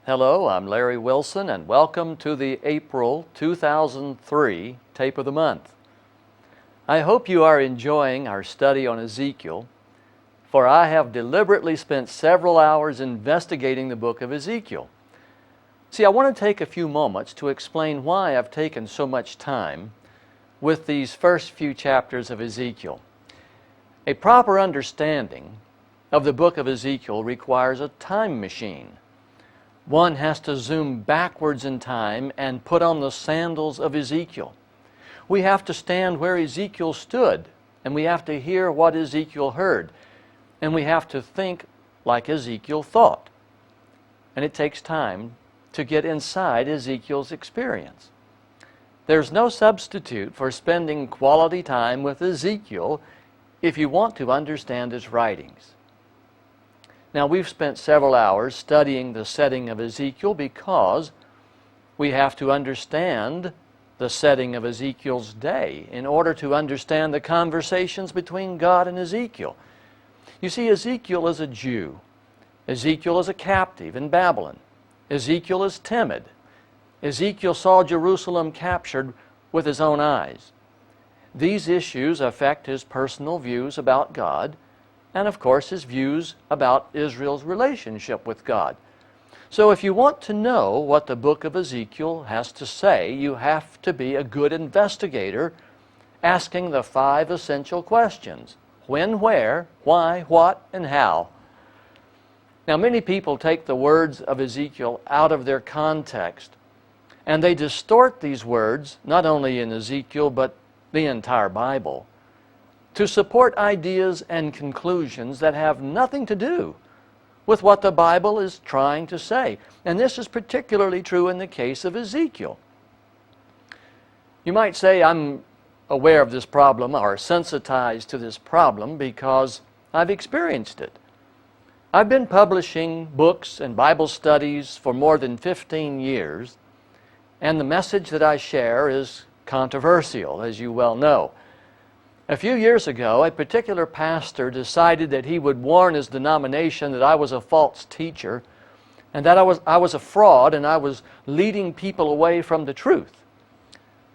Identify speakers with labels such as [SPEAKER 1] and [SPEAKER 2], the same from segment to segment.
[SPEAKER 1] Hello, I'm Larry Wilson, and welcome to the April 2003 Tape of the Month. I hope you are enjoying our study on Ezekiel, for I have deliberately spent several hours investigating the book of Ezekiel. See, I want to take a few moments to explain why I've taken so much time with these first few chapters of Ezekiel. A proper understanding of the book of Ezekiel requires a time machine. One has to zoom backwards in time and put on the sandals of Ezekiel. We have to stand where Ezekiel stood, and we have to hear what Ezekiel heard, and we have to think like Ezekiel thought. And it takes time to get inside Ezekiel's experience. There's no substitute for spending quality time with Ezekiel if you want to understand his writings. Now, we've spent several hours studying the setting of Ezekiel because we have to understand the setting of Ezekiel's day in order to understand the conversations between God and Ezekiel. You see, Ezekiel is a Jew. Ezekiel is a captive in Babylon. Ezekiel is timid. Ezekiel saw Jerusalem captured with his own eyes. These issues affect his personal views about God, and of course his views about Israel's relationship with God. So if you want to know what the book of Ezekiel has to say, you have to be a good investigator, asking the 5 essential questions: when, where, why, what, and how. Now, many people take the words of Ezekiel out of their context, and they distort these words, not only in Ezekiel, but the entire Bible, to support ideas and conclusions that have nothing to do with what the Bible is trying to say. And this is particularly true in the case of Ezekiel. You might say, I'm aware of this problem or sensitized to this problem because I've experienced it. I've been publishing books and Bible studies for more than 15 years, and the message that I share is controversial, as you well know. A few years ago, a particular pastor decided that he would warn his denomination that I was a false teacher and that I was a fraud and I was leading people away from the truth.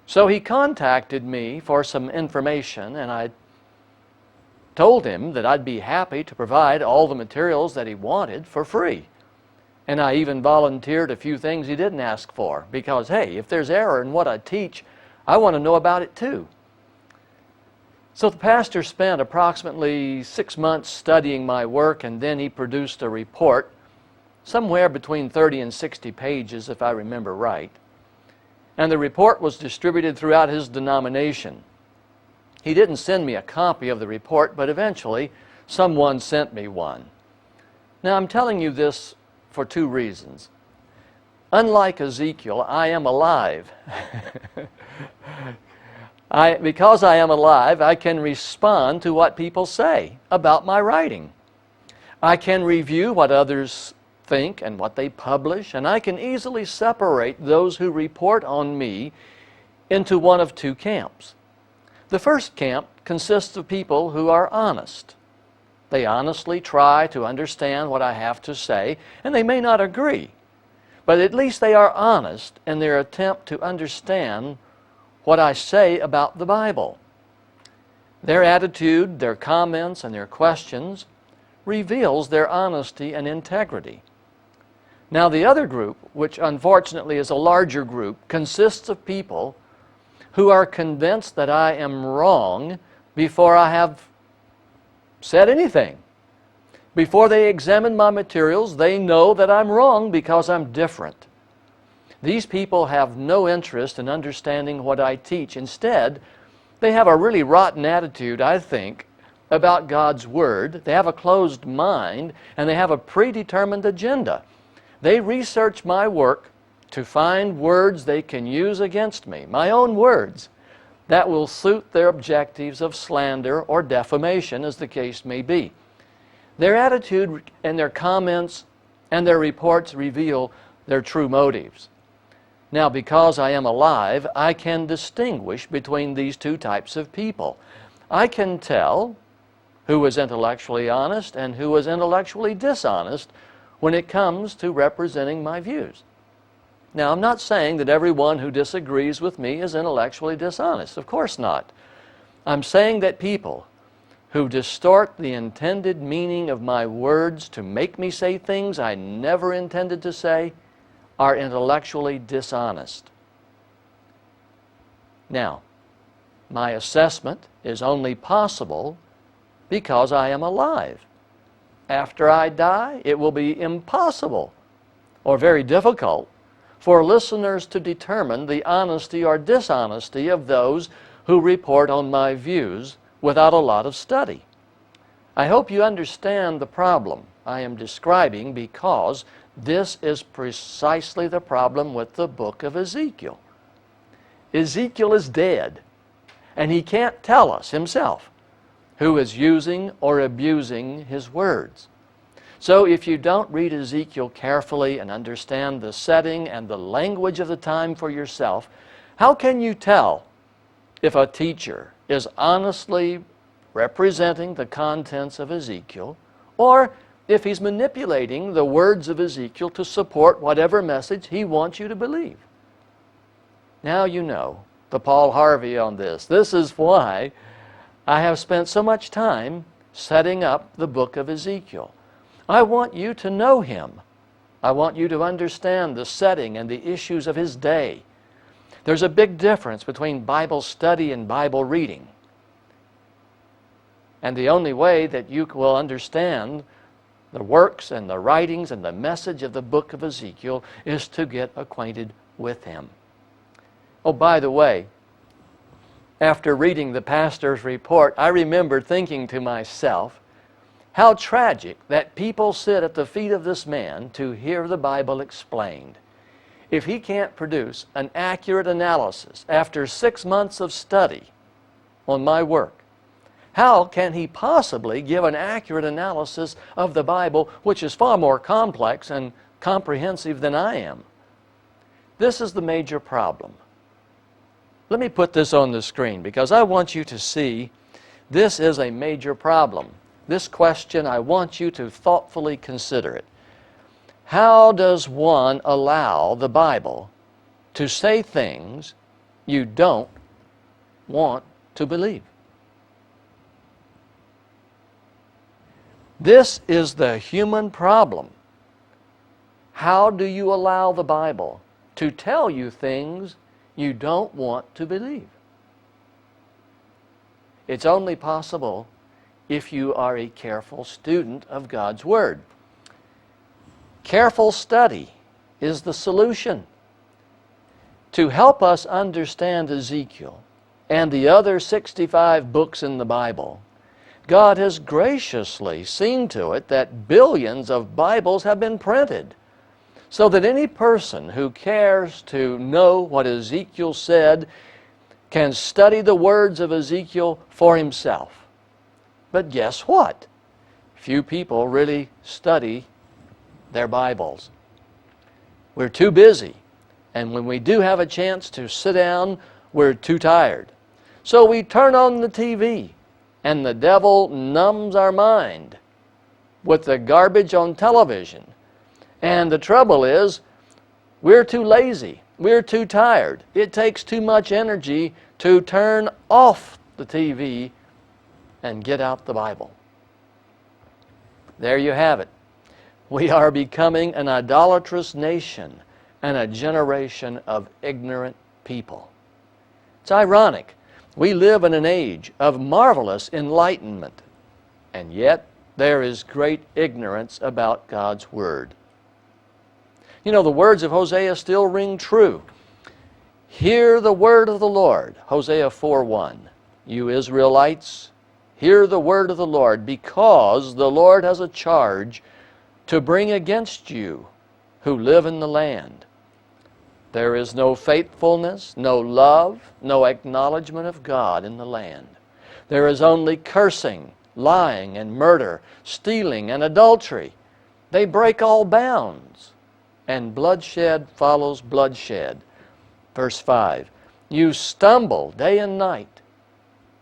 [SPEAKER 1] So he contacted me for some information, and I told him that I'd be happy to provide all the materials that he wanted for free. And I even volunteered a few things he didn't ask for because, hey, if there's error in what I teach, I want to know about it too. So the pastor spent approximately 6 months studying my work, and then he produced a report, somewhere between 30 and 60 pages, if I remember right. And the report was distributed throughout his denomination. He didn't send me a copy of the report, but eventually someone sent me one. Now, I'm telling you this for 2 reasons. Unlike Ezekiel, I am alive. Because I am alive, I can respond to what people say about my writing. I can review what others think and what they publish, and I can easily separate those who report on me into one of 2 camps. The first camp consists of people who are honest. They honestly try to understand what I have to say, and they may not agree, but at least they are honest in their attempt to understand what I say about the Bible. Their attitude, their comments, and their questions reveals their honesty and integrity. Now, the other group, which unfortunately is a larger group, consists of people who are convinced that I am wrong before I have said anything. Before they examine my materials, they know that I'm wrong because I'm different. These people have no interest in understanding what I teach. Instead, they have a really rotten attitude, I think, about God's Word. They have a closed mind, and they have a predetermined agenda. They research my work to find words they can use against me, my own words, that will suit their objectives of slander or defamation, as the case may be. Their attitude and their comments and their reports reveal their true motives. Now, because I am alive, I can distinguish between these 2 types of people. I can tell who is intellectually honest and who is intellectually dishonest when it comes to representing my views. Now, I'm not saying that everyone who disagrees with me is intellectually dishonest. Of course not. I'm saying that people who distort the intended meaning of my words to make me say things I never intended to say are intellectually dishonest. Now, my assessment is only possible because I am alive. After I die, it will be impossible or very difficult for listeners to determine the honesty or dishonesty of those who report on my views without a lot of study. I hope you understand the problem I am describing, because this is precisely the problem with the book of Ezekiel. Ezekiel is dead, and he can't tell us himself who is using or abusing his words. So if you don't read Ezekiel carefully and understand the setting and the language of the time for yourself, how can you tell if a teacher is honestly representing the contents of Ezekiel, or if he's manipulating the words of Ezekiel to support whatever message he wants you to believe? Now you know the Paul Harvey on this. This is why I have spent so much time setting up the book of Ezekiel. I want you to know him. I want you to understand the setting and the issues of his day. There's a big difference between Bible study and Bible reading. And the only way that you will understand the works and the writings and the message of the book of Ezekiel is to get acquainted with him. Oh, by the way, after reading the pastor's report, I remember thinking to myself, how tragic that people sit at the feet of this man to hear the Bible explained. If he can't produce an accurate analysis after 6 months of study on my work, how can he possibly give an accurate analysis of the Bible, which is far more complex and comprehensive than I am? This is the major problem. Let me put this on the screen because I want you to see this is a major problem. This question, I want you to thoughtfully consider it. How does one allow the Bible to say things you don't want to believe? This is the human problem. How do you allow the Bible to tell you things you don't want to believe? It's only possible if you are a careful student of God's Word. Careful study is the solution. To help us understand Ezekiel and the other 65 books in the Bible, God has graciously seen to it that billions of Bibles have been printed, so that any person who cares to know what Ezekiel said can study the words of Ezekiel for himself. But guess what? Few people really study their Bibles. We're too busy, and when we do have a chance to sit down, we're too tired. So we turn on the TV, and the devil numbs our mind with the garbage on television. And the trouble is, we're too lazy. We're too tired. It takes too much energy to turn off the TV and get out the Bible. There you have it. We are becoming an idolatrous nation and a generation of ignorant people. It's ironic. We live in an age of marvelous enlightenment, and yet there is great ignorance about God's Word. You know, the words of Hosea still ring true. Hear the word of the Lord, Hosea 4:1. You Israelites, hear the word of the Lord, because the Lord has a charge to bring against you who live in the land. There is no faithfulness, no love, no acknowledgement of God in the land. There is only cursing, lying, and murder, stealing, and adultery. They break all bounds, and bloodshed follows bloodshed. Verse 5, you stumble day and night,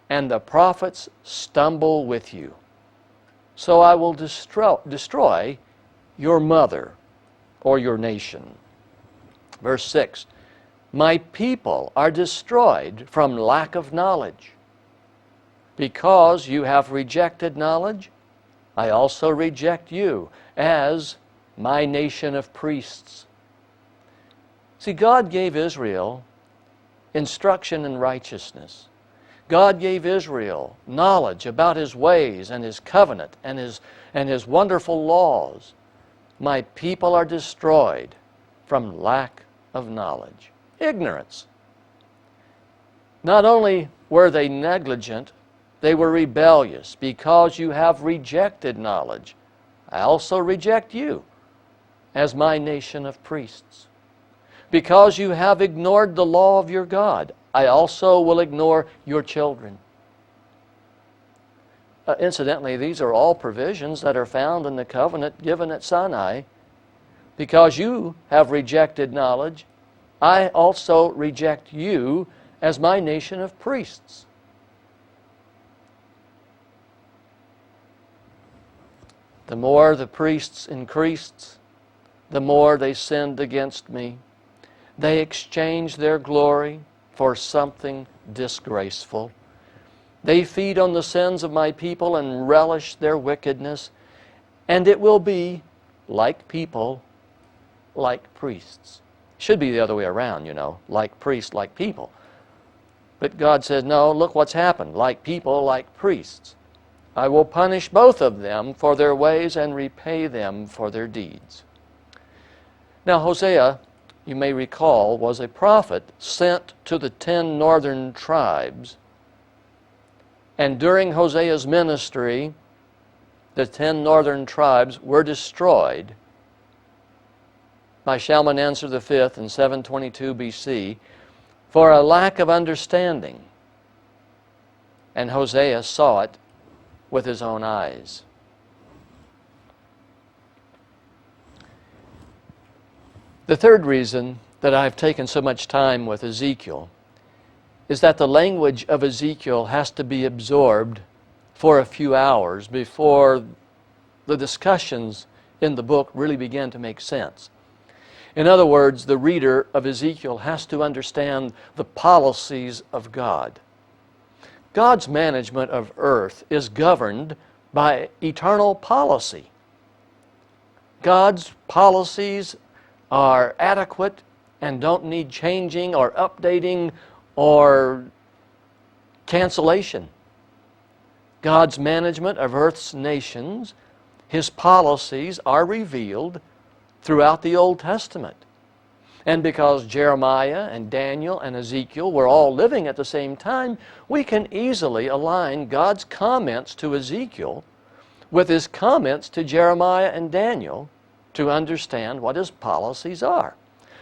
[SPEAKER 1] and the prophets stumble with you. So I will destroy your mother or your nation. Verse 6, my people are destroyed from lack of knowledge. Because you have rejected knowledge, I also reject you as my nation of priests. See, God gave Israel instruction in righteousness. God gave Israel knowledge about His ways and His covenant and His wonderful laws. My people are destroyed from lack of knowledge. Ignorance. Not only were they negligent, they were rebellious. Because you have rejected knowledge, I also reject you as my nation of priests. Because you have ignored the law of your God, I also will ignore your children. Incidentally, these are all provisions that are found in the covenant given at Sinai. Because you have rejected knowledge, I also reject you as my nation of priests. The more the priests increased, the more they sinned against me. They exchanged their glory for something disgraceful. They feed on the sins of my people and relish their wickedness, and it will be like people, like priests. Should be the other way around, you know, like priests, like people. But God said, no, look what's happened, like people, like priests. I will punish both of them for their ways and repay them for their deeds. Now, Hosea, you may recall, was a prophet sent to the 10 northern tribes. And during Hosea's ministry, the 10 northern tribes were destroyed by Shalmaneser V in 722 BC for a lack of understanding. And Hosea saw it with his own eyes. The third reason that I've taken so much time with Ezekiel is that the language of Ezekiel has to be absorbed for a few hours before the discussions in the book really begin to make sense. In other words, the reader of Ezekiel has to understand the policies of God. God's management of earth is governed by eternal policy. God's policies are adequate and don't need changing or updating or cancellation. God's management of earth's nations, His policies are revealed throughout the Old Testament. And because Jeremiah and Daniel and Ezekiel were all living at the same time, we can easily align God's comments to Ezekiel with His comments to Jeremiah and Daniel to understand what His policies are.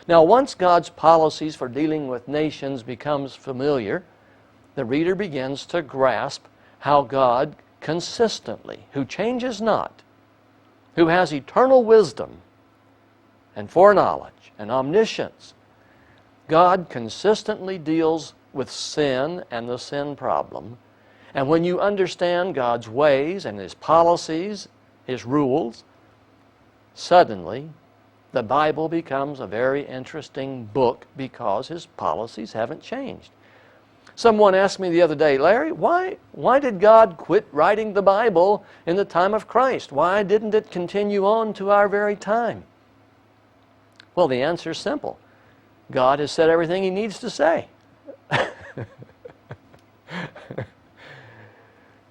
[SPEAKER 1] Now, once God's policies for dealing with nations becomes familiar, the reader begins to grasp how God consistently, who changes not, who has eternal wisdom and foreknowledge and omniscience, God consistently deals with sin and the sin problem. And when you understand God's ways and His policies, His rules, suddenly the Bible becomes a very interesting book because His policies haven't changed. Someone asked me the other day, Larry, why did God quit writing the Bible in the time of Christ? Why didn't it continue on to our very time? Well, the answer is simple. God has said everything He needs to say.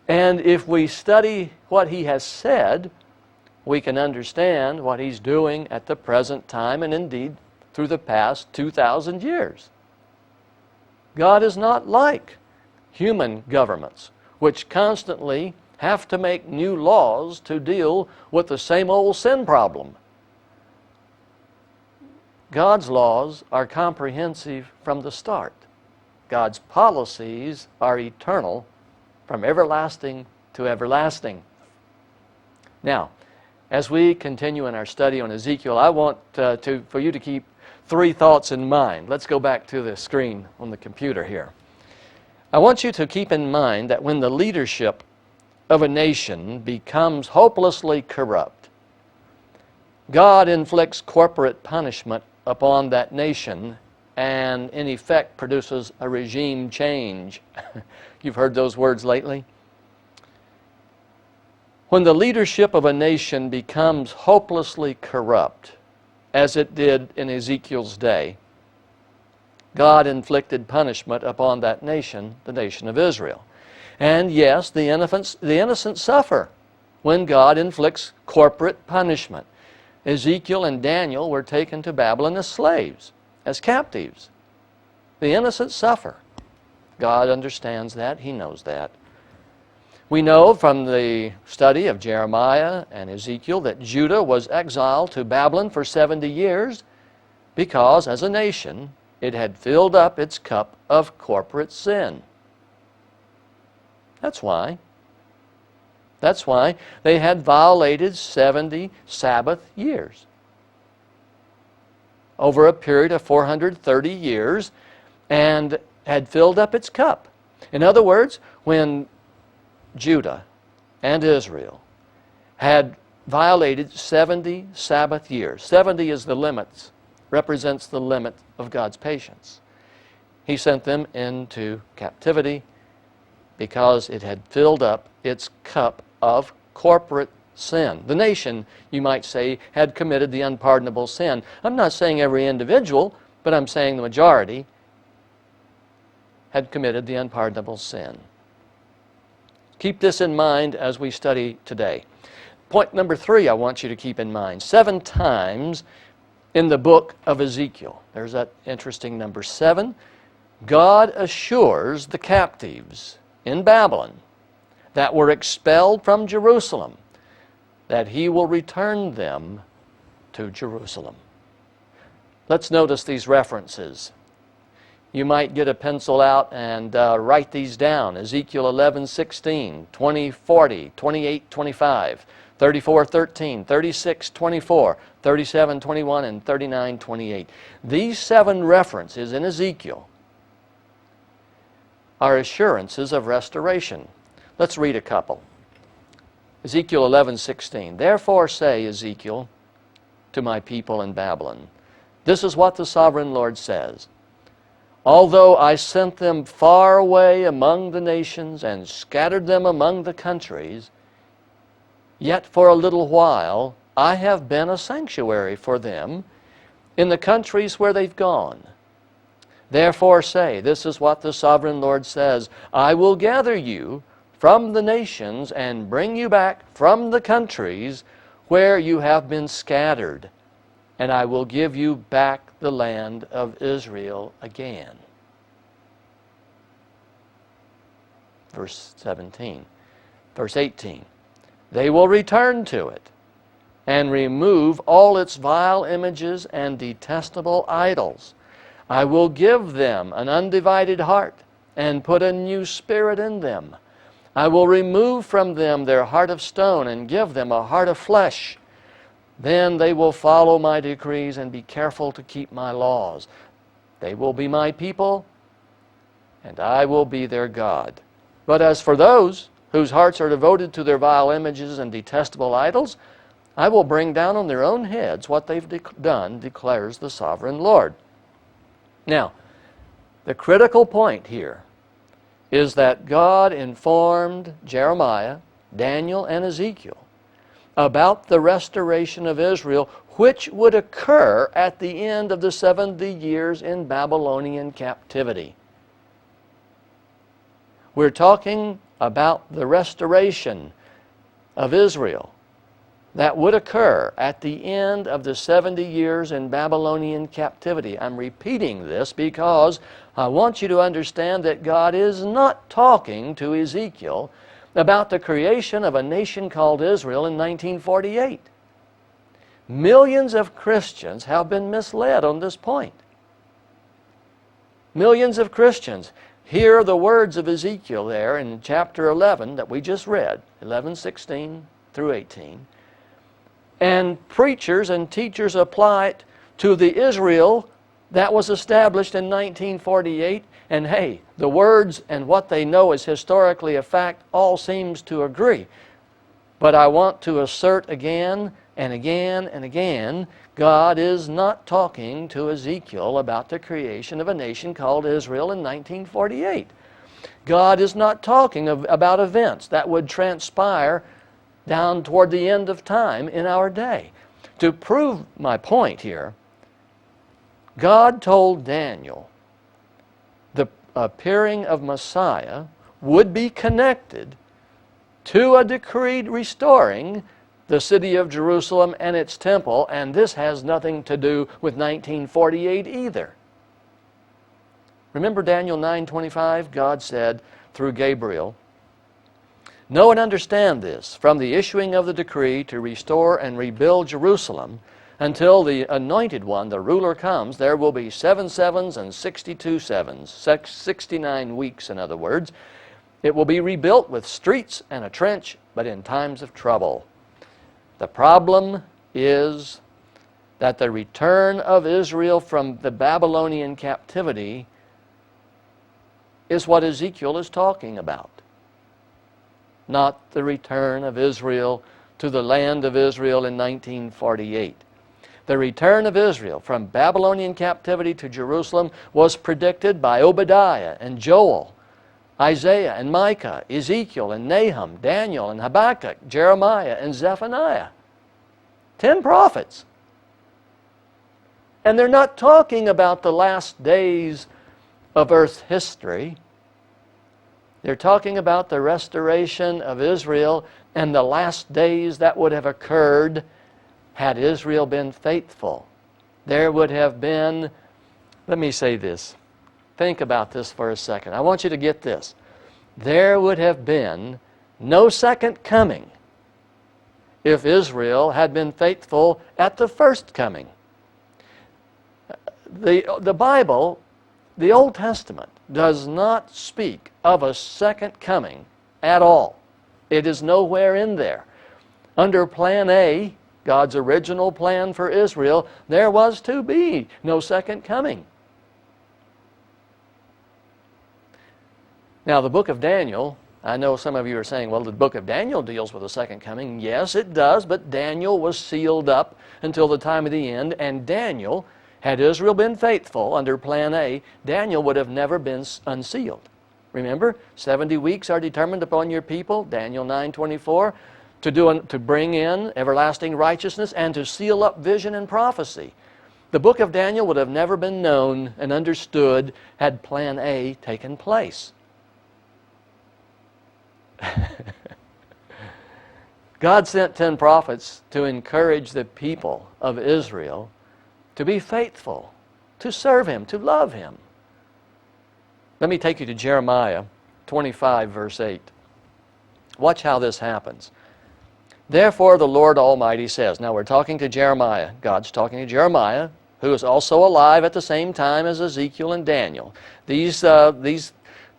[SPEAKER 1] And if we study what He has said, we can understand what He's doing at the present time and indeed through the past 2,000 years. God is not like human governments, which constantly have to make new laws to deal with the same old sin problem. God's laws are comprehensive from the start. God's policies are eternal from everlasting to everlasting. Now, as we continue in our study on Ezekiel, I want for you to keep 3 thoughts in mind. Let's go back to the screen on the computer here. I want you to keep in mind that when the leadership of a nation becomes hopelessly corrupt, God inflicts corporate punishment upon that nation and in effect produces a regime change. You've heard those words lately? When the leadership of a nation becomes hopelessly corrupt, as it did in Ezekiel's day, God inflicted punishment upon that nation, the nation of Israel. And yes, the innocent suffer when God inflicts corporate punishment. Ezekiel and Daniel were taken to Babylon as slaves, as captives. The innocent suffer. God understands that. He knows that. We know from the study of Jeremiah and Ezekiel that Judah was exiled to Babylon for 70 years because, as a nation, it had filled up its cup of corporate sin. That's why. That's why they had violated 70 Sabbath years. Over a period of 430 years, and had filled up its cup. In other words, when Judah and Israel had violated 70 Sabbath years. 70 is the limit, represents the limit of God's patience. He sent them into captivity because it had filled up its cup of corporate sin. The nation, you might say, had committed the unpardonable sin. I'm not saying every individual, but I'm saying the majority had committed the unpardonable sin. Keep this in mind as we study today. Point number 3 I want you to keep in mind. 7 times in the book of Ezekiel, there's that interesting number 7, God assures the captives in Babylon that were expelled from Jerusalem that He will return them to Jerusalem. Let's notice these references. You might get a pencil out and write these down. Ezekiel 11:16, 20:40, 28:25, 34:13, 36:24, 37:21, and 39:28. These 7 references in Ezekiel are assurances of restoration. Let's read a couple. Ezekiel 11:16. Therefore say, Ezekiel, to my people in Babylon, this is what the sovereign Lord says. Although I sent them far away among the nations and scattered them among the countries, yet for a little while I have been a sanctuary for them in the countries where they've gone. Therefore say, this is what the sovereign Lord says, I will gather you from the nations and bring you back from the countries where you have been scattered, and I will give you back the land of Israel again. Verse 17. Verse 18. They will return to it and remove all its vile images and detestable idols. I will give them an undivided heart and put a new spirit in them. I will remove from them their heart of stone and give them a heart of flesh. Then they will follow my decrees and be careful to keep my laws. They will be my people, and I will be their God. But as for those whose hearts are devoted to their vile images and detestable idols, I will bring down on their own heads what they've done, declares the sovereign Lord. Now, the critical point here is that God informed Jeremiah, Daniel, and Ezekiel about the restoration of Israel, which would occur at the end of the 70 years in Babylonian captivity. We're talking about the restoration of Israel that would occur at the end of the 70 years in Babylonian captivity. I'm repeating this because I want you to understand that God is not talking to Ezekiel about the creation of a nation called Israel in 1948. Millions of Christians have been misled on this point. Millions of Christians hear the words of Ezekiel there in chapter 11 that we just read, 11:16 through 18, and preachers and teachers apply it to the Israel that was established in 1948, and hey, the words and what they know is historically a fact all seems to agree. But I want to assert again and again, God is not talking to Ezekiel about the creation of a nation called Israel in 1948. God is not talking about events that would transpire down toward the end of time in our day. To prove my point here, God told Daniel the appearing of Messiah would be connected to a decree restoring the city of Jerusalem and its temple, and this has nothing to do with 1948 either. Remember Daniel 9:25? God said through Gabriel, "Know and understand this, from the issuing of the decree to restore and rebuild Jerusalem, until the anointed one, the ruler, comes, there will be 7 sevens and 62 sevens, 69 weeks in other words. It will be rebuilt with streets and a trench, but in times of trouble." The problem is that the return of Israel from the Babylonian captivity is what Ezekiel is talking about, not the return of Israel to the land of Israel in 1948. The return of Israel from Babylonian captivity to Jerusalem was predicted by Obadiah and Joel, Isaiah and Micah, Ezekiel and Nahum, Daniel and Habakkuk, Jeremiah and Zephaniah. 10 prophets. And they're not talking about the last days of Earth's history. They're talking about the restoration of Israel and the last days that would have occurred had Israel been faithful. There would have been, let me say this. Think about this for a second. I want you to get this. There would have been no second coming if Israel had been faithful at the first coming. The Bible, the Old Testament, does not speak of a second coming at all. It is nowhere in there. Under Plan A, God's original plan for Israel, there was to be no second coming. Now, the book of Daniel, I know some of you are saying, well, the book of Daniel deals with the second coming. Yes, it does, but Daniel was sealed up until the time of the end, and Daniel, had Israel been faithful under Plan A, Daniel would have never been unsealed. Remember, 70 weeks are determined upon your people, Daniel 9:24, to bring in everlasting righteousness and to seal up vision and prophecy. The book of Daniel would have never been known and understood had Plan A taken place. God sent 10 prophets to encourage the people of Israel to be faithful, to serve Him, to love Him. Let me take you to Jeremiah 25, verse 8. Watch how this happens. Therefore the Lord Almighty says, now we're talking to Jeremiah. God's talking to Jeremiah, who is also alive at the same time as Ezekiel and Daniel. These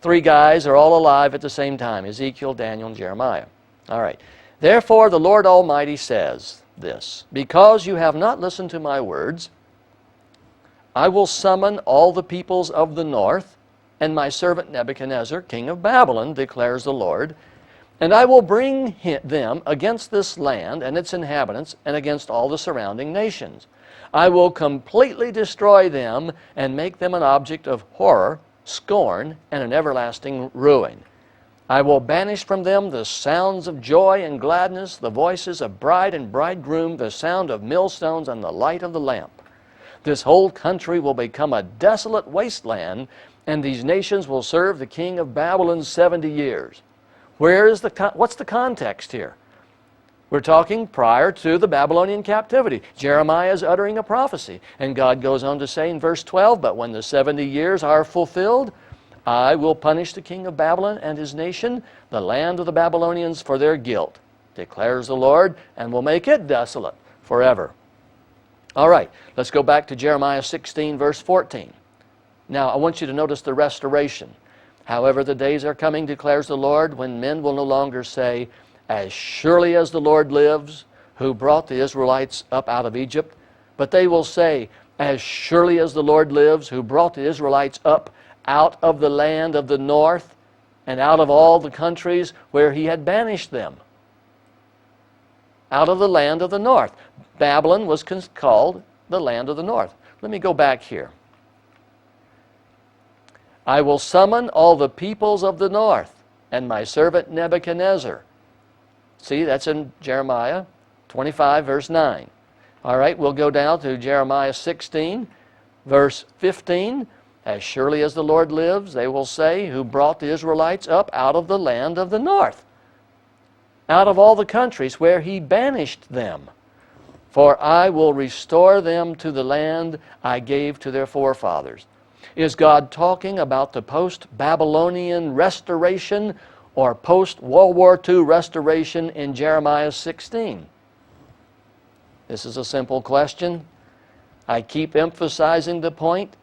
[SPEAKER 1] 3 guys are all alive at the same time, Ezekiel, Daniel, and Jeremiah. All right. Therefore the Lord Almighty says this, because you have not listened to my words, I will summon all the peoples of the north, and my servant Nebuchadnezzar, king of Babylon, declares the Lord, and I will bring them against this land and its inhabitants and against all the surrounding nations. I will completely destroy them and make them an object of horror, scorn, and an everlasting ruin. I will banish from them the sounds of joy and gladness, the voices of bride and bridegroom, the sound of millstones, and the light of the lamp. This whole country will become a desolate wasteland, and these nations will serve the king of Babylon 70 years. What's the context here? We're talking prior to the Babylonian captivity. Jeremiah is uttering a prophecy, and God goes on to say in verse 12, but when the 70 years are fulfilled, I will punish the king of Babylon and his nation, the land of the Babylonians, for their guilt, declares the Lord, and will make it desolate forever. All right, let's go back to Jeremiah 16, verse 14. Now, I want you to notice the restoration. However, the days are coming, declares the Lord, when men will no longer say, as surely as the Lord lives, who brought the Israelites up out of Egypt, but they will say, as surely as the Lord lives, who brought the Israelites up out of the land of the north and out of all the countries where He had banished them. out of the land of the north. Babylon was called the land of the north. Let me go back here. I will summon all the peoples of the north and my servant Nebuchadnezzar. See, that's in Jeremiah 25, verse 9. All right, we'll go down to Jeremiah 16, verse 15. As surely as the Lord lives, they will say, who brought the Israelites up out of the land of the north, out of all the countries where he banished them. For I will restore them to the land I gave to their forefathers. Is God talking about the post-Babylonian restoration or post-World War II restoration in Jeremiah 16? This is a simple question. I keep emphasizing the point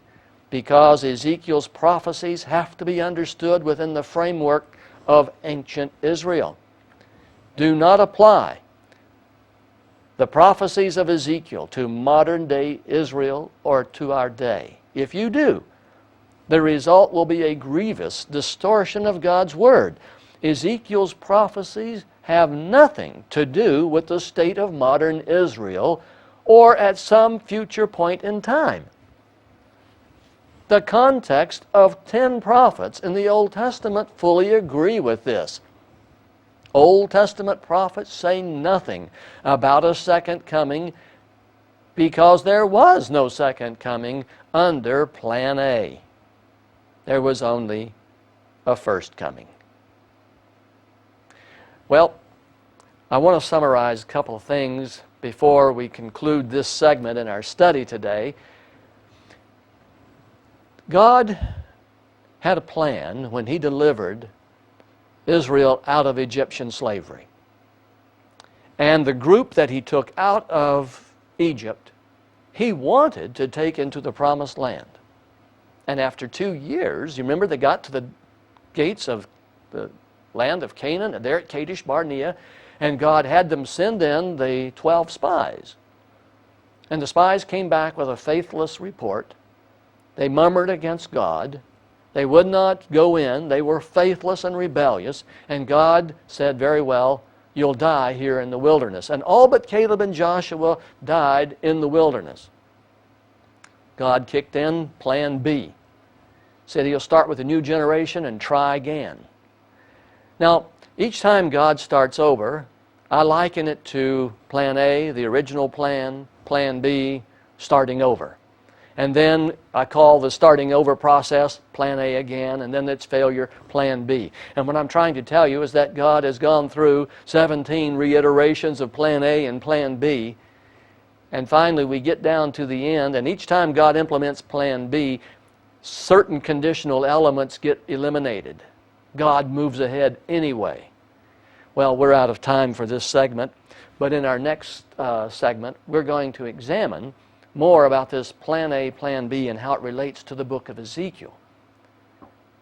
[SPEAKER 1] because Ezekiel's prophecies have to be understood within the framework of ancient Israel. Do not apply the prophecies of Ezekiel to modern-day Israel or to our day. If you do, the result will be a grievous distortion of God's Word. Ezekiel's prophecies have nothing to do with the state of modern Israel or at some future point in time. The context of 10 prophets in the Old Testament fully agree with this. Old Testament prophets say nothing about a second coming because there was no second coming under Plan A. There was only a first coming. Well, I want to summarize a couple of things before we conclude this segment in our study today. God had a plan when He delivered Israel out of Egyptian slavery. And the group that He took out of Egypt, He wanted to take into the Promised Land. And after 2 years, you remember they got to the gates of the land of Canaan, and there at Kadesh Barnea, and God had them send in the 12 spies. And the spies came back with a faithless report. They murmured against God. They would not go in. They were faithless and rebellious. And God said, very well, you'll die here in the wilderness. And all but Caleb and Joshua died in the wilderness. God kicked in Plan B. Said He'll start with a new generation and try again. Now, each time God starts over, I liken it to Plan A, the original plan, Plan B, starting over. And then I call the starting over process Plan A again, and then its failure Plan B. And what I'm trying to tell you is that God has gone through 17 reiterations of Plan A and Plan B, and finally we get down to the end, and each time God implements Plan B, certain conditional elements get eliminated. God moves ahead anyway. Well, we're out of time for this segment, but in our next segment, we're going to examine more about this Plan A, Plan B, and how it relates to the book of Ezekiel.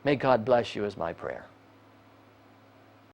[SPEAKER 1] May God bless you is my prayer.